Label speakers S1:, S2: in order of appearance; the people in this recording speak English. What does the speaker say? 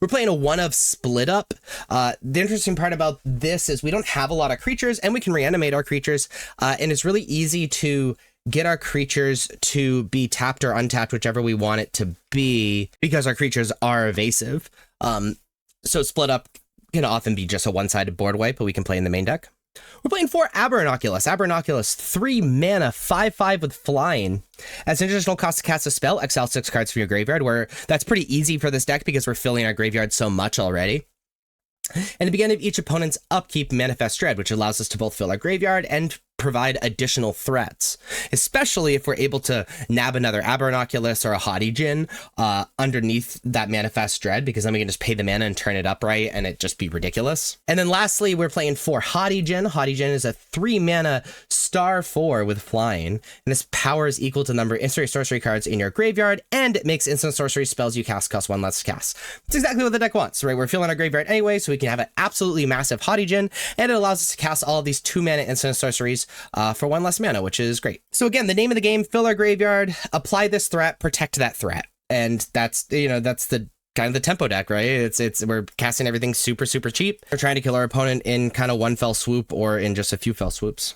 S1: We're playing a 1-of split up. The interesting part about this is we don't have a lot of creatures, and we can reanimate our creatures, and it's really easy to get our creatures to be tapped or untapped, whichever we want it to be, because our creatures are evasive. So split up can often be just a one-sided board wipe, but we can play in the main deck. We're playing 4 Abernoculus. Abernoculus, 3 mana, 5/5 with flying. As an additional cost to cast a spell, exile 6 cards from your graveyard, where that's pretty easy for this deck because we're filling our graveyard so much already. And at the beginning of each opponent's upkeep, Manifest Dread, which allows us to both fill our graveyard and provide additional threats, especially if we're able to nab another Abernoculus or a Haughty Djinn underneath that Manifest Dread, because then we can just pay the mana and turn it upright and it just be ridiculous. And then lastly, we're playing 4 Haughty Djinn. Haughty Djinn is a 3 mana star 4 with flying, and this power is equal to the number of instant sorcery cards in your graveyard, and it makes instant sorcery spells you cast cost 1 less to cast. That's exactly what the deck wants, right? We're filling our graveyard anyway, so we can have an absolutely massive Haughty Djinn, and it allows us to cast all of these 2 mana instant sorceries for 1 less mana, which is great. So again, the name of the game: fill our graveyard, apply this threat, protect that threat. And that's, that's the kind of the tempo deck, right? It's we're casting everything super cheap. We're trying to kill our opponent in kind of one fell swoop or in just a few fell swoops.